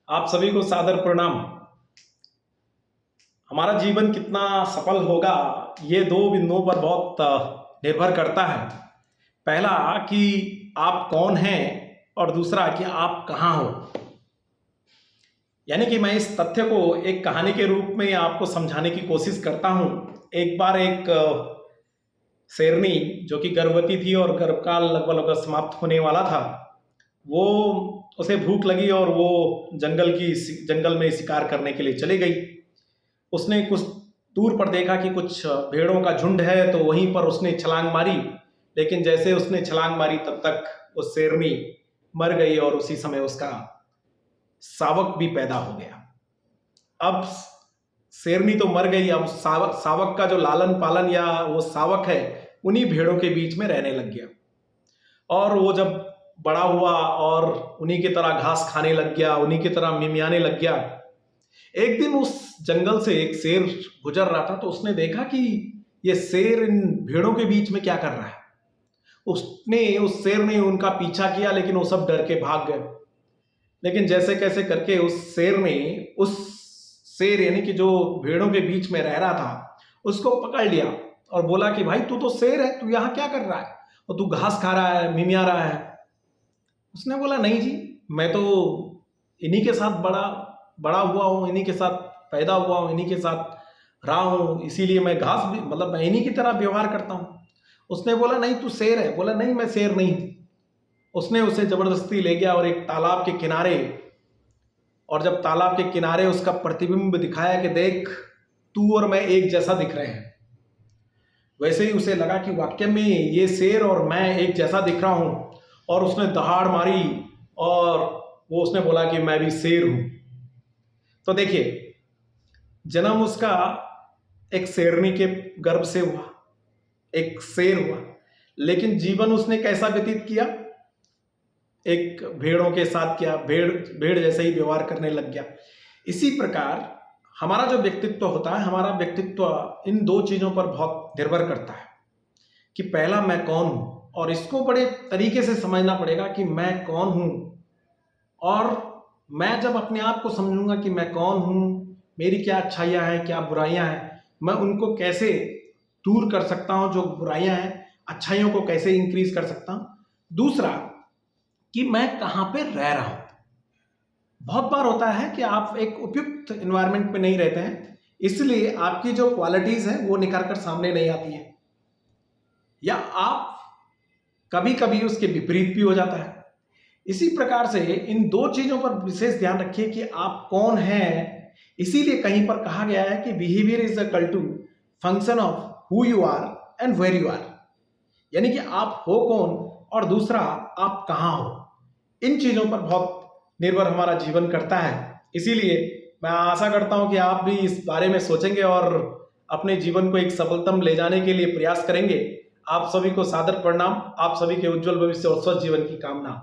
आप सभी को सादर प्रणाम। हमारा जीवन कितना सफल होगा, ये दो बिंदुओं पर बहुत निर्भर करता है। पहला कि आप कौन हैं, और दूसरा कि आप कहाँ हो। यानी कि मैं इस तथ्य को एक कहानी के रूप में आपको समझाने की कोशिश करता हूँ। एक बार एक शेरनी जो कि गर्भवती थी और गर्भकाल लगभग लगभग समाप्त होने वाला था, वो उसे भूख लगी और वो जंगल में शिकार करने के लिए चली गई। उसने कुछ दूर पर देखा कि कुछ भेड़ों का झुंड है, तो वहीं पर उसने छलांग मारी। लेकिन जैसे उसने छलांग मारी तब तक वो शेरनी मर गई और उसी समय उसका शावक भी पैदा हो गया। अब शेरनी तो मर गई, अब शावक का जो लालन पालन या वो शावक है उन्हीं भेड़ों के बीच में रहने लग गया। और वो जब बड़ा हुआ और उन्हीं की तरह घास खाने लग गया, उन्हीं की तरह मिमियाने लग गया। एक दिन उस जंगल से एक शेर गुजर रहा था, तो उसने देखा कि ये शेर इन भेड़ों के बीच में क्या कर रहा है। उस शेर ने उनका पीछा किया, लेकिन वो सब डर के भाग गए। लेकिन जैसे कैसे करके उस शेर यानी कि जो भेड़ों के बीच में रह रहा था उसको पकड़ लिया और बोला कि भाई तू तो शेर है, तू यहाँ क्या कर रहा है और तू घास खा रहा है, मिमिया रहा है। उसने बोला नहीं जी, मैं तो इन्हीं के साथ बड़ा बड़ा हुआ हूँ, इन्हीं के साथ पैदा हुआ हूँ, इन्हीं के साथ रहा हूँ, इसीलिए मैं घास भी मतलब मैं इन्हीं की तरह व्यवहार करता हूँ। उसने बोला नहीं तू शेर है। बोला नहीं मैं शेर नहीं हूँ। उसने उसे जबरदस्ती ले गया और एक तालाब के किनारे, और जब तालाब के किनारे उसका प्रतिबिंब दिखाया कि देख तू और मैं एक जैसा दिख रहे हैं, वैसे ही उसे लगा कि वाकई में ये शेर और मैं एक जैसा दिख रहा हूँ। और उसने दहाड़ मारी और वो उसने बोला कि मैं भी शेर हूँ। तो देखिए, जन्म उसका एक शेरनी के गर्भ से हुआ, एक शेर हुआ, लेकिन जीवन उसने कैसा व्यतीत किया, एक भेड़ों के साथ किया, भेड़ भेड़ जैसे ही व्यवहार करने लग गया। इसी प्रकार हमारा जो व्यक्तित्व होता है, हमारा व्यक्तित्व इन दो चीजों पर बहुत निर्भर करता है कि पहला मैं कौन हूं, और इसको बड़े तरीके से समझना पड़ेगा कि मैं कौन हूं। और मैं जब अपने आप को समझूंगा कि मैं कौन हूं, मेरी क्या अच्छाइयां हैं, क्या बुराइयां हैं, मैं उनको कैसे दूर कर सकता हूं, जो बुराइयां हैं अच्छाइयों को कैसे इंक्रीज कर सकता हूं। दूसरा कि मैं कहां पे रह रहा हूं। बहुत बार होता है कि आप एक उपयुक्त एनवायरनमेंट में नहीं रहते हैं, इसलिए आपकी जो क्वालिटीज हैं वो निखर कर सामने नहीं आती है, या आप कभी कभी उसके विपरीत भी हो जाता है। इसी प्रकार से इन दो चीजों पर विशेष ध्यान रखिए कि आप कौन हैं। इसीलिए कहीं पर कहा गया है कि behaviour is equal to function of who you are and where you are. यानी कि आप हो कौन, और दूसरा आप कहां हो। इन चीजों पर बहुत निर्भर हमारा जीवन करता है। इसीलिए मैं आशा करता हूं कि आप भी इस बारे में सोचेंगे और अपने जीवन को एक सफलतम ले जाने के लिए प्रयास करेंगे। आप सभी को सादर प्रणाम। आप सभी के उज्जवल भविष्य और स्वस्थ जीवन की कामना।